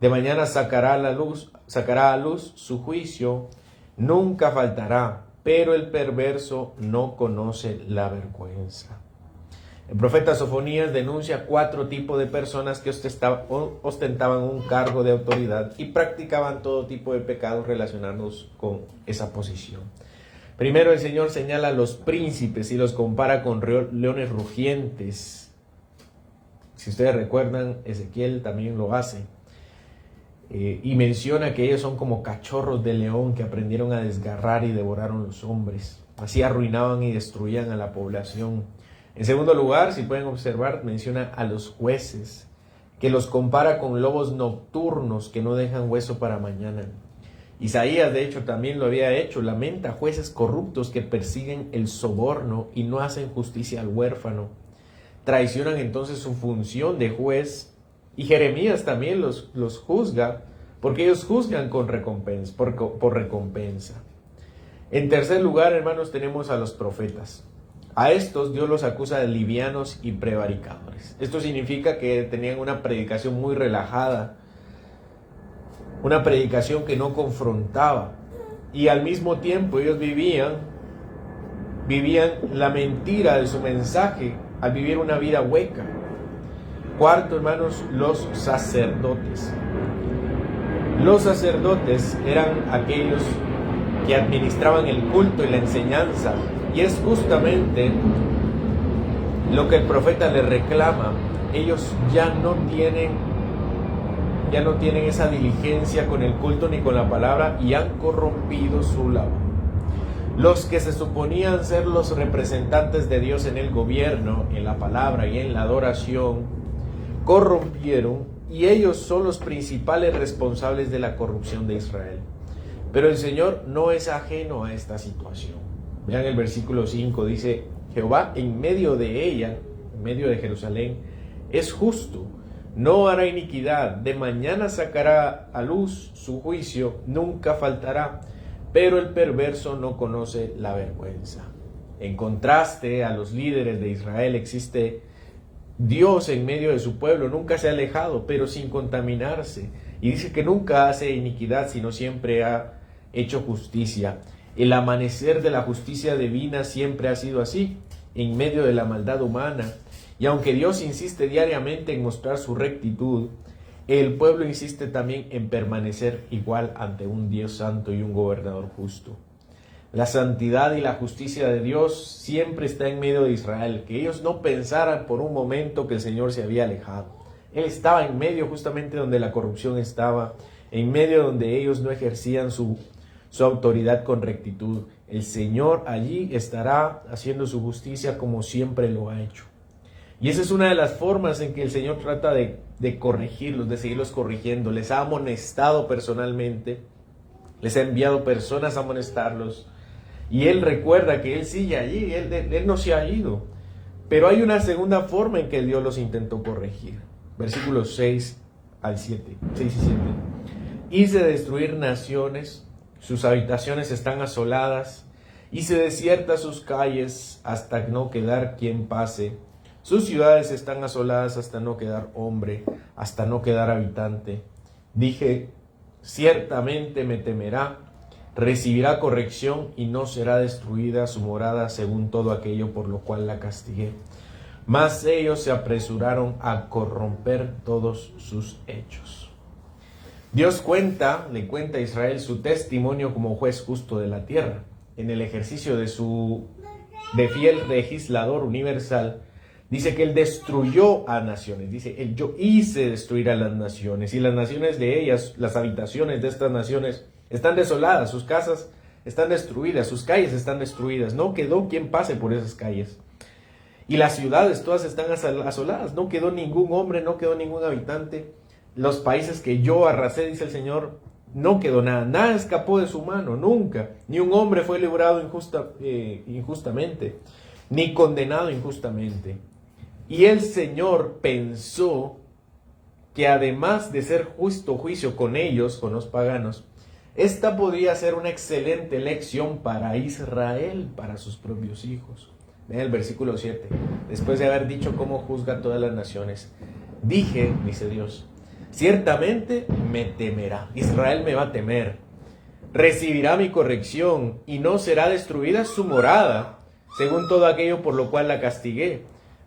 De mañana sacará a luz su juicio, nunca faltará, pero el perverso no conoce la vergüenza. El profeta Sofonías denuncia 4 tipos de personas que ostentaban un cargo de autoridad y practicaban todo tipo de pecados relacionados con esa posición. Primero, el Señor señala a los príncipes y los compara con leones rugientes. Si ustedes recuerdan, Ezequiel también lo hace. Y menciona que ellos son como cachorros de león que aprendieron a desgarrar y devoraron los hombres. Así arruinaban y destruían a la población. En segundo lugar, si pueden observar, menciona a los jueces, que los compara con lobos nocturnos que no dejan hueso para mañana. Isaías, de hecho, también lo había hecho. Lamenta jueces corruptos que persiguen el soborno y no hacen justicia al huérfano. Traicionan entonces su función de juez. Y Jeremías también los juzga, porque ellos juzgan con recompensa, por recompensa. En tercer lugar, hermanos, tenemos a los profetas. A estos Dios los acusa de livianos y prevaricadores. Esto significa que tenían una predicación muy relajada, una predicación que no confrontaba. Y al mismo tiempo ellos vivían la mentira de su mensaje al vivir una vida hueca. Cuarto, hermanos, los sacerdotes. Los sacerdotes eran aquellos que administraban el culto y la enseñanza. Y es justamente lo que el profeta le reclama. Ellos ya no tienen esa diligencia con el culto ni con la palabra y han corrompido su labor. Los que se suponían ser los representantes de Dios en el gobierno, en la palabra y en la adoración, corrompieron, y ellos son los principales responsables de la corrupción de Israel. Pero el Señor no es ajeno a esta situación. Vean el versículo 5, dice: Jehová en medio de ella, en medio de Jerusalén, es justo, no hará iniquidad, de mañana sacará a luz su juicio, nunca faltará, pero el perverso no conoce la vergüenza. En contraste a los líderes de Israel, existe Dios en medio de su pueblo, nunca se ha alejado, pero sin contaminarse. Y dice que nunca hace iniquidad, sino siempre ha hecho justicia. El amanecer de la justicia divina siempre ha sido así, en medio de la maldad humana. Y aunque Dios insiste diariamente en mostrar su rectitud, el pueblo insiste también en permanecer igual ante un Dios santo y un gobernador justo. La santidad y la justicia de Dios siempre está en medio de Israel, que ellos no pensaran por un momento que el Señor se había alejado. Él estaba en medio justamente donde la corrupción estaba, en medio donde ellos no ejercían su autoridad con rectitud. El Señor allí estará haciendo su justicia como siempre lo ha hecho. Y esa es una de las formas en que el Señor trata de corregirlos, de seguirlos corrigiendo. Les ha amonestado personalmente, les ha enviado personas a amonestarlos. Y Él recuerda que Él sigue allí, Él no se ha ido. Pero hay una segunda forma en que Dios los intentó corregir. Versículos 6 y 7. Hice destruir naciones, sus habitaciones están asoladas, hice desiertas sus calles hasta no quedar quien pase. Sus ciudades están asoladas hasta no quedar hombre, hasta no quedar habitante. Dije, ciertamente me temerá, recibirá corrección y no será destruida su morada según todo aquello por lo cual la castigué. Mas ellos se apresuraron a corromper todos sus hechos. Dios le cuenta a Israel su testimonio como juez justo de la tierra. En el ejercicio de fiel legislador universal, dice que Él destruyó a naciones. Dice, yo hice destruir a las naciones. Y las naciones de ellas, las habitaciones de estas naciones, están desoladas. Sus casas están destruidas, sus calles están destruidas. No quedó quien pase por esas calles. Y las ciudades todas están asoladas. No quedó ningún hombre, no quedó ningún habitante. Los países que yo arrasé, dice el Señor, no quedó nada. Nada escapó de su mano, nunca. Ni un hombre fue librado injustamente, ni condenado injustamente. Y el Señor pensó que además de ser justo juicio con ellos, con los paganos, esta podría ser una excelente lección para Israel, para sus propios hijos. Vean el versículo 7. Después de haber dicho cómo juzga a todas las naciones, dije, dice Dios, ciertamente me temerá. Israel me va a temer. Recibirá mi corrección y no será destruida su morada, según todo aquello por lo cual la castigué.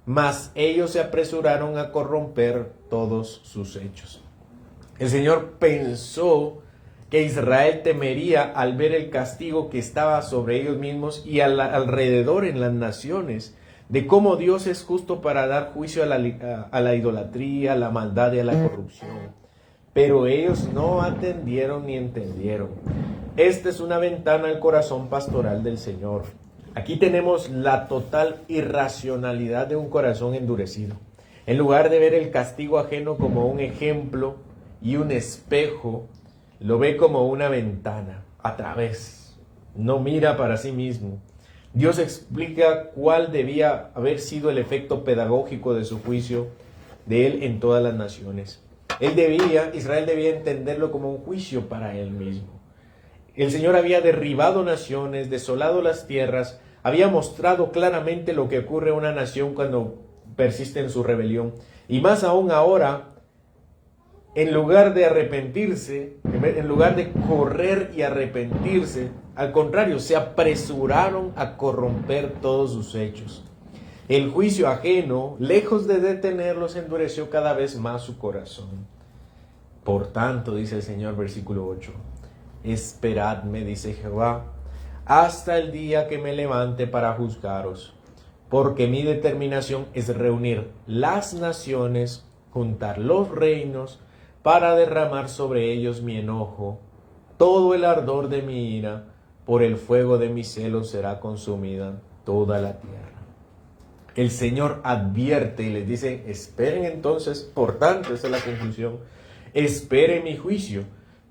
Mas ellos se apresuraron a corromper todos sus hechos. El Señor pensó que Israel temería al ver el castigo que estaba sobre ellos mismos y alrededor en las naciones, de cómo Dios es justo para dar juicio a la idolatría, a la maldad y a la corrupción. Pero ellos no atendieron ni entendieron. Esta es una ventana al corazón pastoral del Señor. Aquí tenemos la total irracionalidad de un corazón endurecido. En lugar de ver el castigo ajeno como un ejemplo y un espejo, lo ve como una ventana a través. No mira para sí mismo. Dios explica cuál debía haber sido el efecto pedagógico de su juicio de él en todas las naciones. Israel debía entenderlo como un juicio para él mismo. El Señor había derribado naciones, desolado las tierras, había mostrado claramente lo que ocurre a una nación cuando persiste en su rebelión. Y más aún ahora, en lugar de arrepentirse, en lugar de correr y arrepentirse, al contrario, se apresuraron a corromper todos sus hechos. El juicio ajeno, lejos de detenerlos, endureció cada vez más su corazón. Por tanto, dice el Señor, versículo 8, esperadme, dice Jehová, hasta el día que me levante para juzgaros, porque mi determinación es reunir las naciones, juntar los reinos, para derramar sobre ellos mi enojo. Todo el ardor de mi ira, por el fuego de mi celo será consumida toda la tierra. El Señor advierte y les dice, esperen entonces, por tanto, esa es la conclusión, esperen mi juicio.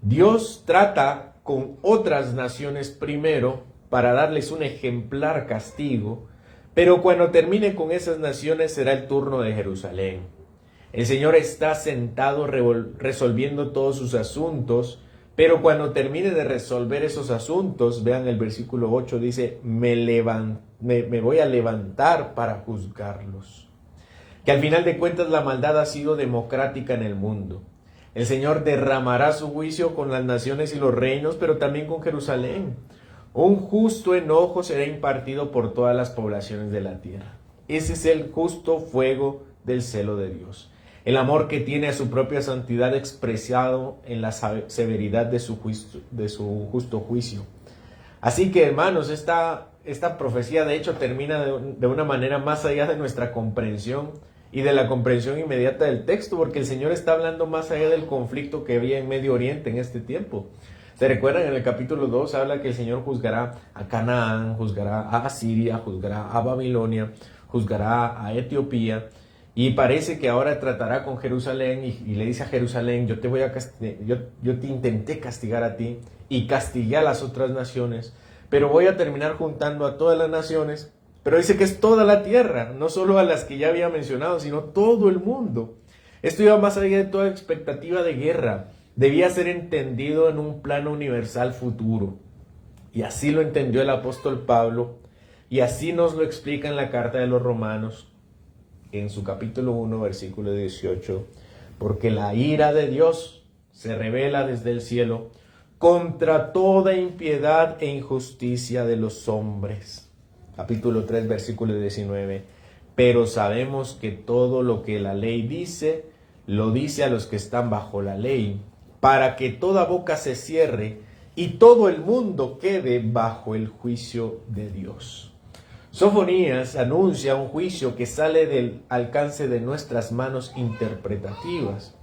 Dios trata con otras naciones primero para darles un ejemplar castigo, pero cuando termine con esas naciones será el turno de Jerusalén. El Señor está sentado resolviendo todos sus asuntos, pero cuando termine de resolver esos asuntos, vean el versículo 8, dice, me voy a levantar para juzgarlos. Que al final de cuentas la maldad ha sido democrática en el mundo. El Señor derramará su juicio con las naciones y los reinos, pero también con Jerusalén. Un justo enojo será impartido por todas las poblaciones de la tierra. Ese es el justo fuego del celo de Dios. El amor que tiene a su propia santidad expresado en la severidad de su justo juicio. Así que, hermanos, esta profecía de hecho termina de una manera más allá de nuestra comprensión y de la comprensión inmediata del texto, porque el Señor está hablando más allá del conflicto que había en Medio Oriente en este tiempo. ¿Se recuerdan? En el capítulo 2 habla que el Señor juzgará a Canaán, juzgará a Asiria, juzgará a Babilonia, juzgará a Etiopía. Y parece que ahora tratará con Jerusalén y le dice a Jerusalén, yo te intenté castigar a ti y castigué a las otras naciones, pero voy a terminar juntando a todas las naciones. Pero dice que es toda la tierra, no solo a las que ya había mencionado, sino todo el mundo. Esto iba más allá de toda expectativa de guerra. Debía ser entendido en un plano universal futuro. Y así lo entendió el apóstol Pablo, y así nos lo explica en la carta de los Romanos, en su capítulo 1, versículo 18, porque la ira de Dios se revela desde el cielo contra toda impiedad e injusticia de los hombres. Capítulo 3, versículo 19, pero sabemos que todo lo que la ley dice, lo dice a los que están bajo la ley, para que toda boca se cierre y todo el mundo quede bajo el juicio de Dios. Sofonías anuncia un juicio que sale del alcance de nuestras manos interpretativas,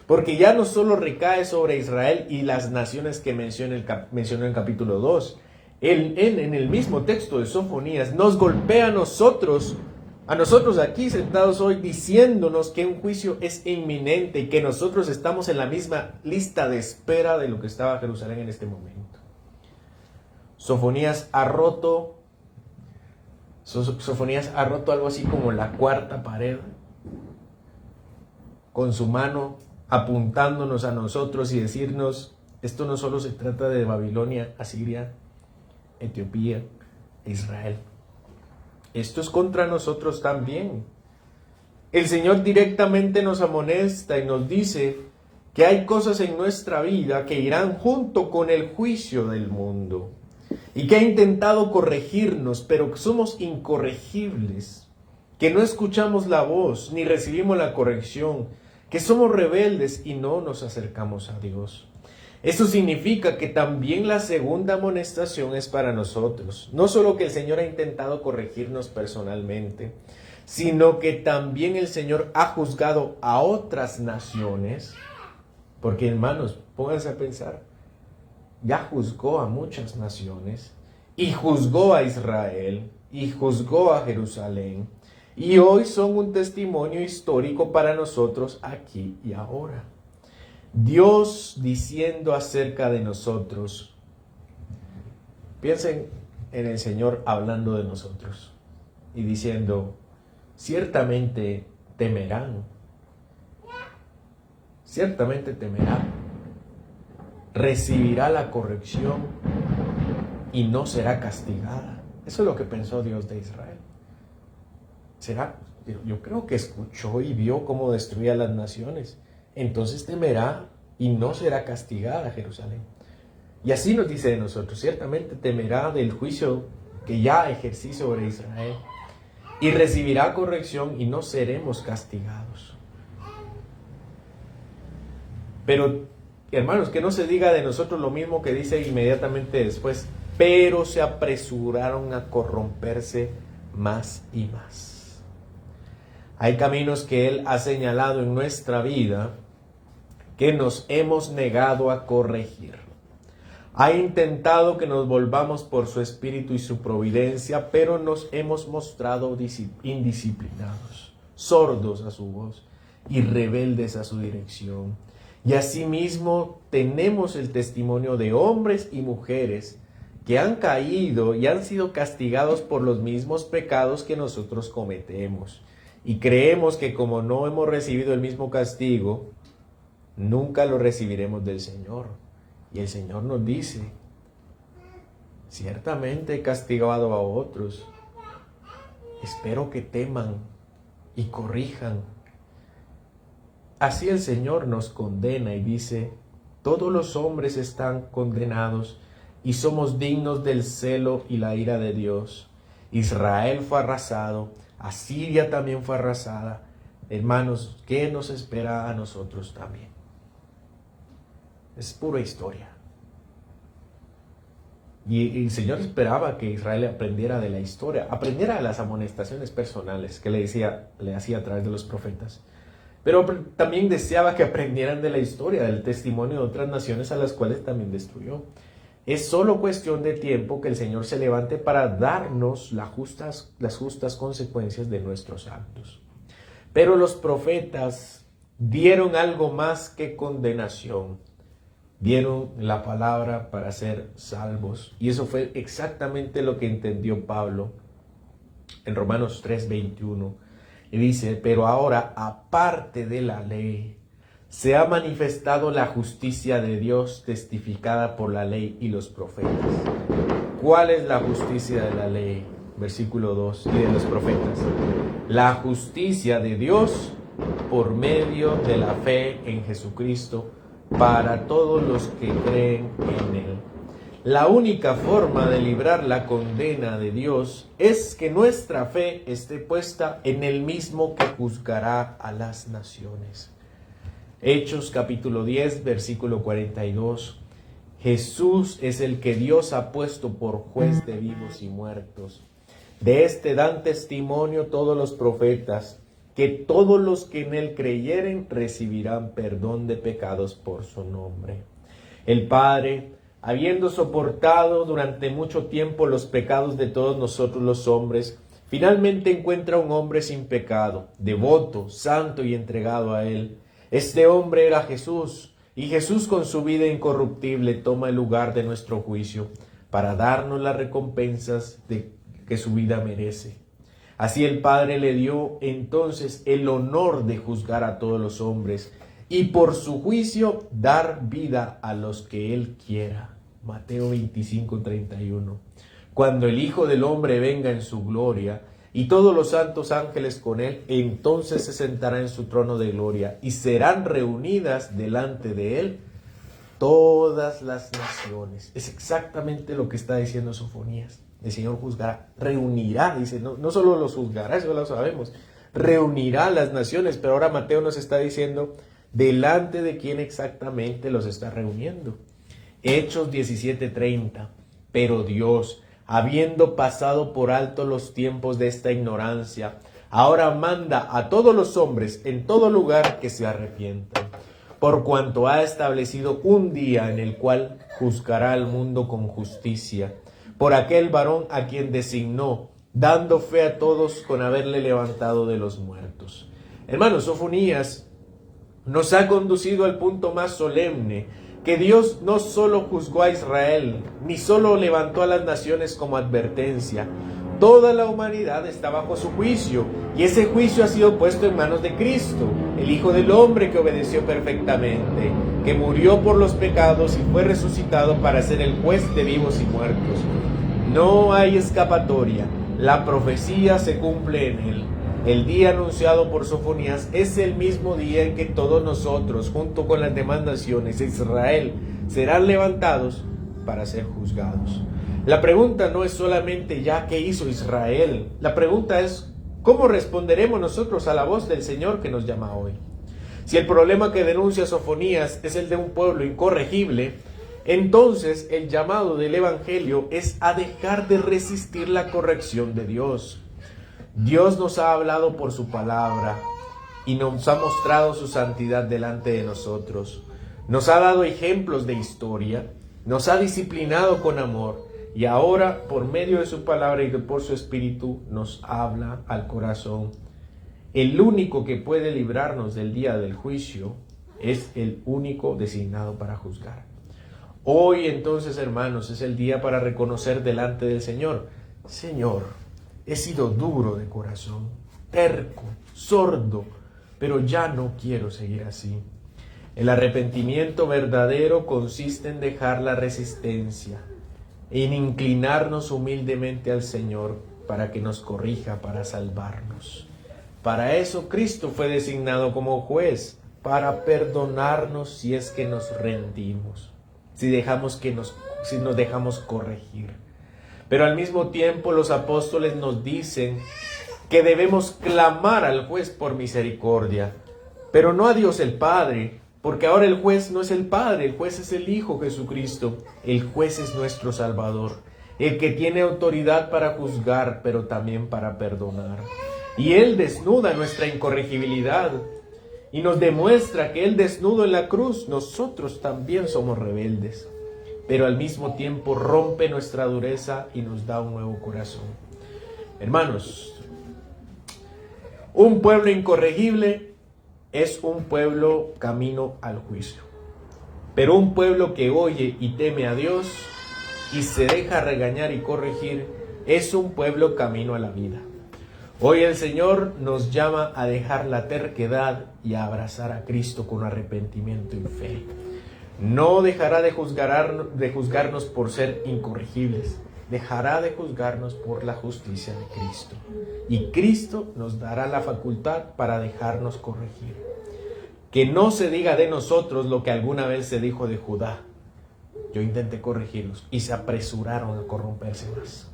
porque ya no solo recae sobre Israel y las naciones que mencionó en capítulo 2, él en el mismo texto de Sofonías nos golpea a nosotros aquí sentados hoy, diciéndonos que un juicio es inminente y que nosotros estamos en la misma lista de espera de lo que estaba Jerusalén en este momento. Sofonías ha roto algo así como la cuarta pared, con su mano apuntándonos a nosotros y decirnos, esto no solo se trata de Babilonia, Asiria, Etiopía, Israel. Esto es contra nosotros también. El Señor directamente nos amonesta y nos dice que hay cosas en nuestra vida que irán junto con el juicio del mundo y que ha intentado corregirnos, pero que somos incorregibles, que no escuchamos la voz ni recibimos la corrección, que somos rebeldes y no nos acercamos a Dios. Eso significa que también la segunda amonestación es para nosotros. No solo que el Señor ha intentado corregirnos personalmente, sino que también el Señor ha juzgado a otras naciones. Porque, hermanos, pónganse a pensar, ya juzgó a muchas naciones, y juzgó a Israel, y juzgó a Jerusalén, y hoy son un testimonio histórico para nosotros aquí y ahora. Dios diciendo acerca de nosotros, piensen en el Señor hablando de nosotros, y diciendo, ciertamente temerán, recibirá la corrección y no será castigada. Eso es lo que pensó Dios de Israel. Yo creo que escuchó y vio cómo destruía las naciones. Entonces temerá y no será castigada Jerusalén. Y así nos dice de nosotros, ciertamente temerá del juicio que ya ejercí sobre Israel y recibirá corrección y no seremos castigados. Pero, hermanos, que no se diga de nosotros lo mismo que dice inmediatamente después, pero se apresuraron a corromperse más y más. Hay caminos que Él ha señalado en nuestra vida que nos hemos negado a corregir. Ha intentado que nos volvamos por su espíritu y su providencia, pero nos hemos mostrado indisciplinados, sordos a su voz y rebeldes a su dirección. Y asimismo tenemos el testimonio de hombres y mujeres que han caído y han sido castigados por los mismos pecados que nosotros cometemos. Y creemos que como no hemos recibido el mismo castigo, nunca lo recibiremos del Señor. Y el Señor nos dice, ciertamente he castigado a otros. Espero que teman y corrijan. Así el Señor nos condena y dice, todos los hombres están condenados y somos dignos del celo y la ira de Dios. Israel fue arrasado, Asiria también fue arrasada. Hermanos, ¿qué nos espera a nosotros también? Es pura historia. Y el Señor esperaba que Israel aprendiera de la historia, aprendiera de las amonestaciones personales que le hacía a través de los profetas. Pero también deseaba que aprendieran de la historia, del testimonio de otras naciones a las cuales también destruyó. Es solo cuestión de tiempo que el Señor se levante para darnos las justas consecuencias de nuestros actos. Pero los profetas dieron algo más que condenación. Dieron la palabra para ser salvos. Y eso fue exactamente lo que entendió Pablo en Romanos 3:21. Y dice, pero ahora, aparte de la ley, se ha manifestado la justicia de Dios testificada por la ley y los profetas. ¿Cuál es la justicia de la ley? Versículo 2, y de los profetas. La justicia de Dios por medio de la fe en Jesucristo para todos los que creen en Él. La única forma de librar la condena de Dios es que nuestra fe esté puesta en el mismo que juzgará a las naciones. Hechos capítulo 10, versículo 42. Jesús es el que Dios ha puesto por juez de vivos y muertos. De este dan testimonio todos los profetas, que todos los que en Él creyeren recibirán perdón de pecados por su nombre. El Padre, habiendo soportado durante mucho tiempo los pecados de todos nosotros los hombres, finalmente encuentra un hombre sin pecado, devoto, santo y entregado a Él. Este hombre era Jesús, y Jesús con su vida incorruptible toma el lugar de nuestro juicio para darnos las recompensas que su vida merece. Así el Padre le dio entonces el honor de juzgar a todos los hombres y por su juicio dar vida a los que Él quiera. Mateo 25:31. Cuando el Hijo del Hombre venga en su gloria y todos los santos ángeles con él. Entonces se sentará en su trono de gloria y serán reunidas delante de él todas las naciones. Es exactamente lo que está diciendo Sofonías. El Señor juzgará, reunirá, dice, no solo los juzgará, eso lo sabemos, reunirá las naciones, pero ahora Mateo nos está diciendo delante de quién exactamente los está reuniendo. Hechos 17:30, pero Dios, habiendo pasado por alto los tiempos de esta ignorancia, ahora manda a todos los hombres en todo lugar que se arrepientan, por cuanto ha establecido un día en el cual juzgará al mundo con justicia, por aquel varón a quien designó, dando fe a todos con haberle levantado de los muertos. Hermanos, Sofonías nos ha conducido al punto más solemne, que Dios no solo juzgó a Israel, ni solo levantó a las naciones como advertencia. Toda la humanidad está bajo su juicio, y ese juicio ha sido puesto en manos de Cristo, el Hijo del Hombre que obedeció perfectamente, que murió por los pecados y fue resucitado para ser el juez de vivos y muertos. No hay escapatoria, la profecía se cumple en él. El día anunciado por Sofonías es el mismo día en que todos nosotros, junto con las demás naciones de Israel, serán levantados para ser juzgados. La pregunta no es solamente ya qué hizo Israel. La pregunta es cómo responderemos nosotros a la voz del Señor que nos llama hoy. Si el problema que denuncia Sofonías es el de un pueblo incorregible, entonces el llamado del Evangelio es a dejar de resistir la corrección de Dios. Dios nos ha hablado por su palabra y nos ha mostrado su santidad delante de nosotros. Nos ha dado ejemplos de historia, nos ha disciplinado con amor y ahora por medio de su palabra y por su espíritu nos habla al corazón. El único que puede librarnos del día del juicio es el único designado para juzgar. Hoy entonces, hermanos, es el día para reconocer delante del Señor: Señor, he sido duro de corazón, terco, sordo, pero ya no quiero seguir así. El arrepentimiento verdadero consiste en dejar la resistencia, en inclinarnos humildemente al Señor para que nos corrija, para salvarnos. Para eso Cristo fue designado como juez, para perdonarnos si es que nos rendimos, si nos dejamos corregir. Pero al mismo tiempo los apóstoles nos dicen que debemos clamar al juez por misericordia, pero no a Dios el Padre, porque ahora el juez no es el Padre, el juez es el Hijo Jesucristo. El juez es nuestro Salvador, el que tiene autoridad para juzgar, pero también para perdonar. Y Él desnuda nuestra incorregibilidad y nos demuestra que Él desnudo en la cruz, nosotros también somos rebeldes, pero al mismo tiempo rompe nuestra dureza y nos da un nuevo corazón. Hermanos, un pueblo incorregible es un pueblo camino al juicio, pero un pueblo que oye y teme a Dios y se deja regañar y corregir es un pueblo camino a la vida. Hoy el Señor nos llama a dejar la terquedad y a abrazar a Cristo con arrepentimiento y fe. No dejará de juzgarnos por ser incorregibles, dejará de juzgarnos por la justicia de Cristo. Y Cristo nos dará la facultad para dejarnos corregir. Que no se diga de nosotros lo que alguna vez se dijo de Judá: yo intenté corregirlos y se apresuraron a corromperse más.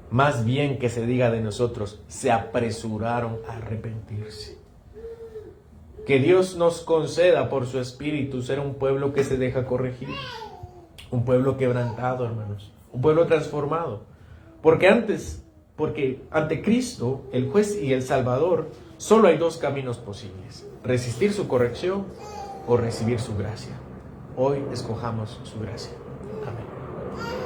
Más bien que se diga de nosotros: se apresuraron a arrepentirse. Que Dios nos conceda por su Espíritu ser un pueblo que se deja corregir, un pueblo quebrantado, hermanos, un pueblo transformado. Porque ante Cristo, el juez y el Salvador, solo hay dos caminos posibles: resistir su corrección o recibir su gracia. Hoy escojamos su gracia. Amén.